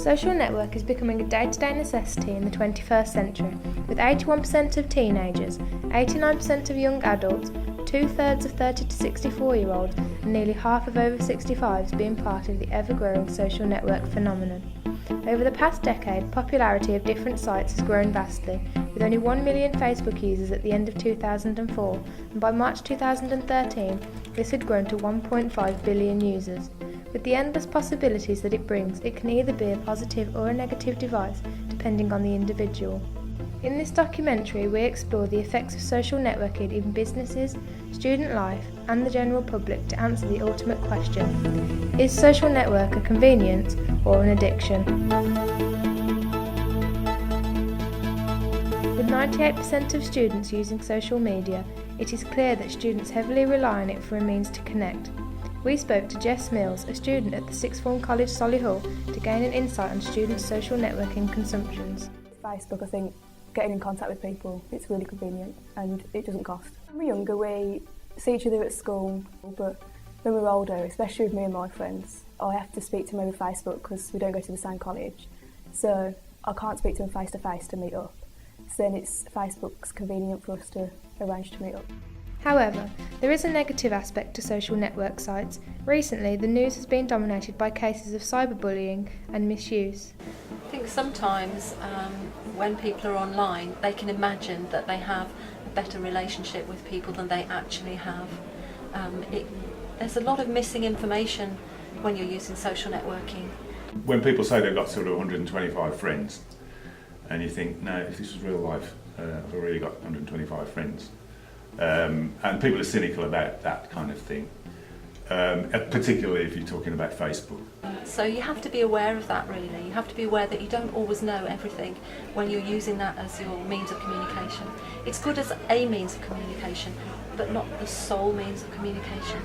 Social network is becoming a day-to-day necessity in the 21st century, with 81% of teenagers, 89% of young adults, 2/3 of 30 to 64-year-olds and nearly half of over 65s being part of the ever-growing social network phenomenon. Over the past decade, popularity of different sites has grown vastly, with only 1 million Facebook users at the end of 2004, and by March 2013, this had grown to 1.5 billion users. With the endless possibilities that it brings, it can either be a positive or a negative device, depending on the individual. In this documentary, we explore the effects of social networking in businesses, student life, and the general public to answer the ultimate question: is social network a convenience or an addiction? With 98% of students using social media, it is clear that students heavily rely on it for a means to connect. We spoke to Jess Mills, a student at the Sixth Form College Solihull, to gain an insight on students' social networking consumptions. Facebook, I think, getting in contact with people, it's really convenient and it doesn't cost. When we're younger, we see each other at school, but when we're older, especially with me and my friends, I have to speak to them over Facebook because we don't go to the same college, so I can't speak to them face to face to meet up. So then Facebook's convenient for us to arrange to meet up. However, there is a negative aspect to social network sites. Recently, the news has been dominated by cases of cyberbullying and misuse. I think sometimes when people are online, they can imagine that they have a better relationship with people than they actually have. There's a lot of missing information when you're using social networking. When people say they've got sort of 125 friends, and you think, no, if this was real life, I've already got 125 friends. And people are cynical about that kind of thing, particularly if you're talking about Facebook. So you have to be aware of that, really. You have to be aware that you don't always know everything when you're using that as your means of communication. It's good as a means of communication, but not the sole means of communication.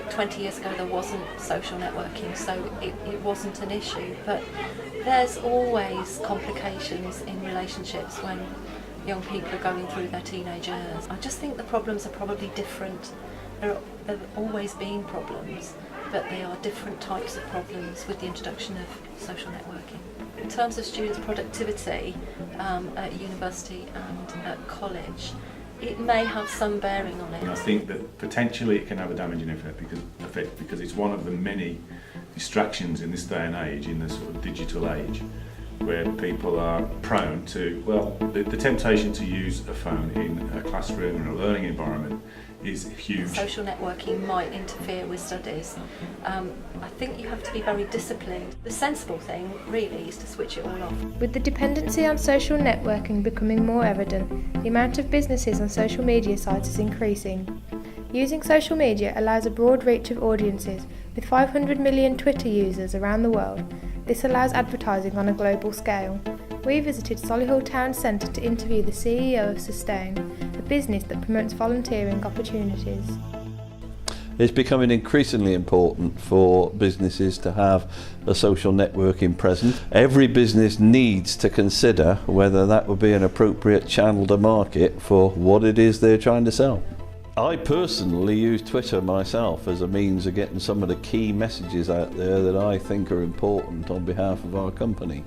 "20 years ago there wasn't social networking, so it wasn't an issue, but there's always complications in relationships when young people are going through their teenage years. I just think the problems are probably different. There have always been problems, but they are different types of problems with the introduction of social networking. In terms of students' productivity at university and at college, it may have some bearing on it. I think that potentially it can have a damaging effect because it's one of the many distractions in this day and age, in this sort of digital age, where people are prone to, well, the temptation to use a phone in a classroom and a learning environment is huge. Social networking might interfere with studies. I think you have to be very disciplined. The sensible thing, really, is to switch it all off. With the dependency on social networking becoming more evident, the amount of businesses on social media sites is increasing. Using social media allows a broad reach of audiences, with 500 million Twitter users around the world. This allows advertising on a global scale. We visited Solihull Town Centre to interview the CEO of Sustain, a business that promotes volunteering opportunities. It's becoming increasingly important for businesses to have a social networking presence. Every business needs to consider whether that would be an appropriate channel to market for what it is they're trying to sell. I personally use Twitter myself as a means of getting some of the key messages out there that I think are important on behalf of our company.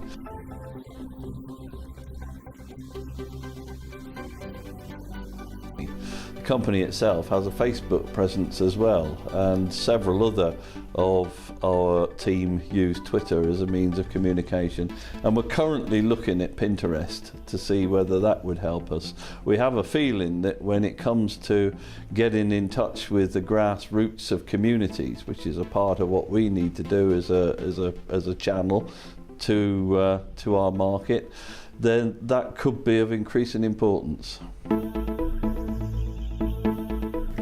The company itself has a Facebook presence as well, and several other of our team use Twitter as a means of communication, and we're currently looking at Pinterest to see whether that would help us. We have a feeling that when it comes to getting in touch with the grassroots of communities, which is a part of what we need to do as a channel to our market, then that could be of increasing importance.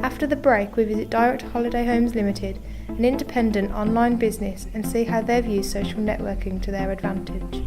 After the break, we visit Direct Holiday Homes Limited, an independent online business, and see how they've used social networking to their advantage.